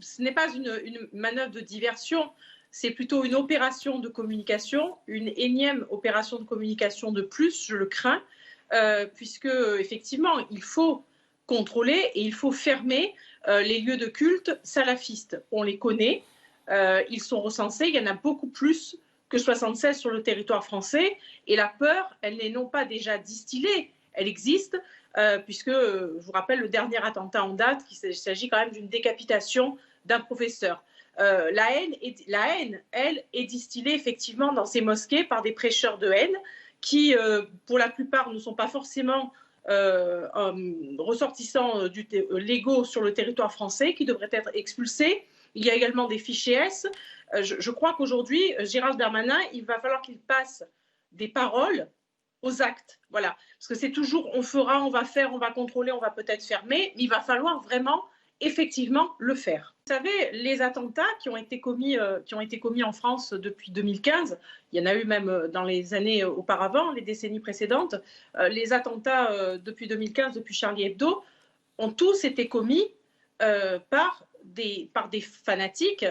Ce n'est pas une manœuvre de diversion, c'est plutôt une opération de communication, une énième opération de communication de plus, je le crains, puisque effectivement, il faut contrôler et il faut fermer les lieux de culte salafistes. On les connaît, ils sont recensés, il y en a beaucoup plus que 76 sur le territoire français, et la peur, elle n'est non pas déjà distillée, elle existe, puisque, je vous rappelle, le dernier attentat en date, il s'agit quand même d'une décapitation d'un professeur. La haine, elle, est distillée effectivement dans ces mosquées par des prêcheurs de haine qui, pour la plupart, ne sont pas forcément ressortissants légaux sur le territoire français, qui devraient être expulsés. Il y a également des fichiers S. Je crois qu'aujourd'hui, Gérald Darmanin, il va falloir qu'il passe des paroles aux actes. Voilà. Parce que c'est toujours on fera, on va faire, on va contrôler, on va peut-être fermer, mais il va falloir vraiment effectivement le faire. Vous savez, les attentats qui ont été commis en France depuis 2015, il y en a eu même dans les années auparavant, les décennies précédentes, les attentats depuis 2015, depuis Charlie Hebdo, ont tous été commis par des fanatiques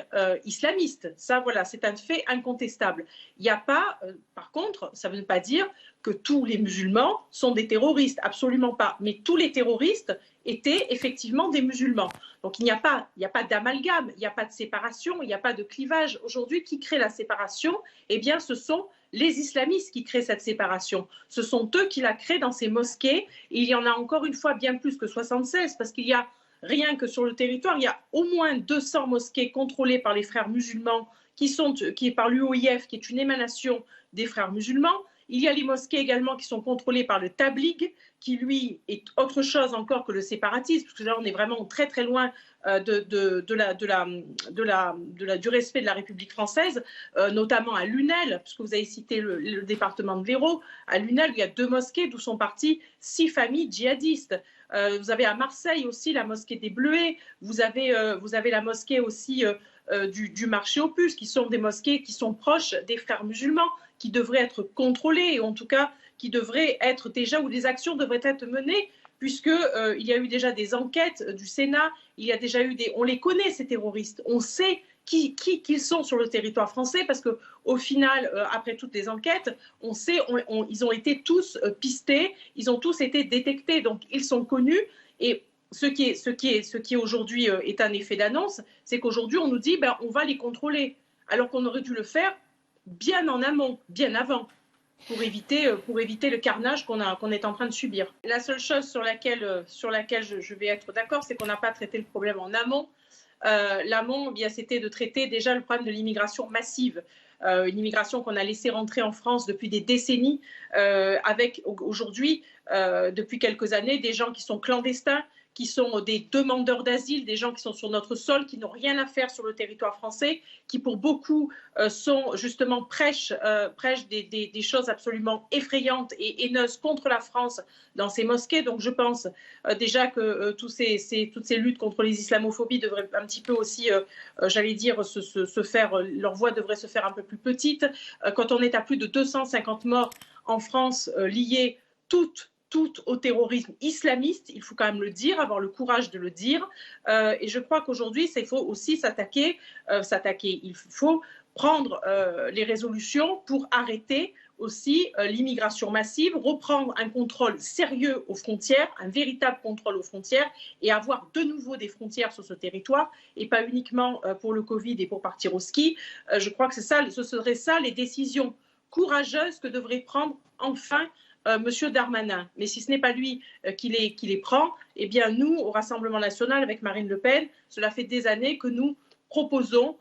islamistes. Ça, voilà, c'est un fait incontestable. Il n'y a pas, par contre, ça ne veut pas dire que tous les musulmans sont des terroristes, absolument pas. Mais tous les terroristes étaient effectivement des musulmans. Donc il n'y a pas d'amalgame, il n'y a pas de séparation, il n'y a pas de clivage. Aujourd'hui, qui crée la séparation? Eh bien, ce sont les islamistes qui créent cette séparation. Ce sont eux qui la créent dans ces mosquées. Et il y en a encore une fois bien plus que 76, parce qu'il y a rien que sur le territoire, il y a au moins 200 mosquées contrôlées par les frères musulmans, qui est par l'UOIF, qui est une émanation des frères musulmans. Il y a les mosquées également qui sont contrôlées par le Tabligh, qui lui est autre chose encore que le séparatisme, parce que là on est vraiment très très loin du respect de la République française, notamment à Lunel, puisque vous avez cité le département de l'Hérault. À Lunel, il y a 2 mosquées d'où sont parties 6 familles djihadistes. Vous avez à Marseille aussi la mosquée des Bleuets, vous avez la mosquée aussi du marché aux puces, qui sont des mosquées qui sont proches des frères musulmans, qui devraient être contrôlées, et en tout cas qui devraient être déjà, où des actions devraient être menées, puisqu'il y a eu déjà des enquêtes du Sénat, il y a déjà eu on les connaît ces terroristes, on sait qu'ils sont sur le territoire français, parce qu'au final, après toutes les enquêtes, on sait, ils ont été tous pistés, ils ont tous été détectés, donc ils sont connus. Et ce qui aujourd'hui est un effet d'annonce, c'est qu'aujourd'hui on nous dit on va les contrôler, alors qu'on aurait dû le faire bien en amont, bien avant, pour éviter le carnage qu'on est en train de subir. La seule chose sur laquelle je vais être d'accord, c'est qu'on n'a pas traité le problème en amont. L'amont, c'était de traiter déjà le problème de l'immigration massive, une immigration qu'on a laissé rentrer en France depuis des décennies, avec aujourd'hui, depuis quelques années, des gens qui sont clandestins, qui sont des demandeurs d'asile, des gens qui sont sur notre sol, qui n'ont rien à faire sur le territoire français, qui pour beaucoup sont justement prêchent des choses absolument effrayantes et haineuses contre la France dans ces mosquées. Donc je pense déjà que toutes ces luttes contre les islamophobies devraient un petit peu aussi, j'allais dire, se faire, leur voix devrait se faire un peu plus petite. Quand on est à plus de 250 morts en France liées toutes au terrorisme islamiste, il faut quand même le dire, avoir le courage de le dire. Et je crois qu'aujourd'hui, il faut aussi s'attaquer. Il faut prendre les résolutions pour arrêter aussi l'immigration massive, reprendre un contrôle sérieux aux frontières, un véritable contrôle aux frontières, et avoir de nouveau des frontières sur ce territoire, et pas uniquement pour le Covid et pour partir au ski. Je crois que ce serait ça les décisions courageuses que devrait prendre enfin Monsieur Darmanin. Mais si ce n'est pas lui qui les prend, eh bien nous, au Rassemblement national, avec Marine Le Pen, cela fait des années que nous proposons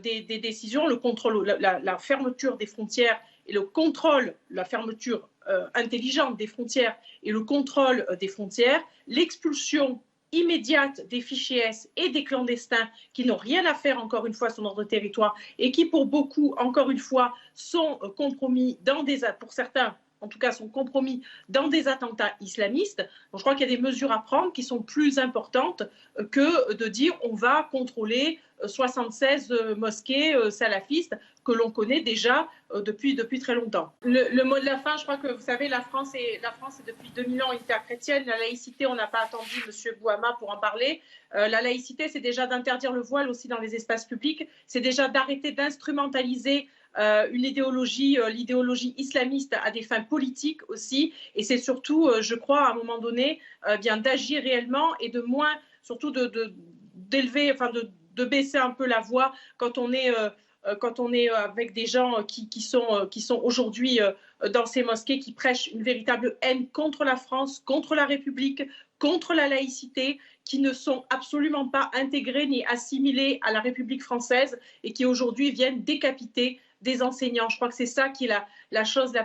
des décisions, le contrôle, la fermeture des frontières et le contrôle, la fermeture intelligente des frontières et le contrôle des frontières, l'expulsion immédiate des fichiers S et des clandestins qui n'ont rien à faire, encore une fois, sur notre territoire, et qui, pour beaucoup, encore une fois, sont compromis pour certains, en tout cas sont compromis dans des attentats islamistes. Donc, je crois qu'il y a des mesures à prendre qui sont plus importantes que de dire on va contrôler 76 mosquées salafistes que l'on connaît déjà depuis très longtemps. Le mot de la fin, je crois que vous savez, la France est depuis 2000 ans une terre chrétienne. La laïcité, on n'a pas attendu M. Bouama pour en parler. La laïcité, c'est déjà d'interdire le voile aussi dans les espaces publics. C'est déjà d'arrêter d'instrumentaliser l'idéologie islamiste à des fins politiques aussi. Et c'est surtout, je crois, à un moment donné, bien d'agir réellement et de moins, surtout d'élever, enfin de baisser un peu la voix quand on est avec des gens qui sont aujourd'hui dans ces mosquées, qui prêchent une véritable haine contre la France, contre la République, contre la laïcité, qui ne sont absolument pas intégrés ni assimilés à la République française et qui aujourd'hui viennent décapiter des enseignants. Je crois que c'est ça qui est la chose la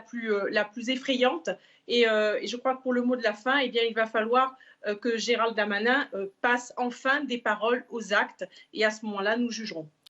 plus effrayante. Et je crois que pour le mot de la fin, eh bien, il va falloir que Gérald Darmanin passe enfin des paroles aux actes. Et à ce moment-là, nous jugerons.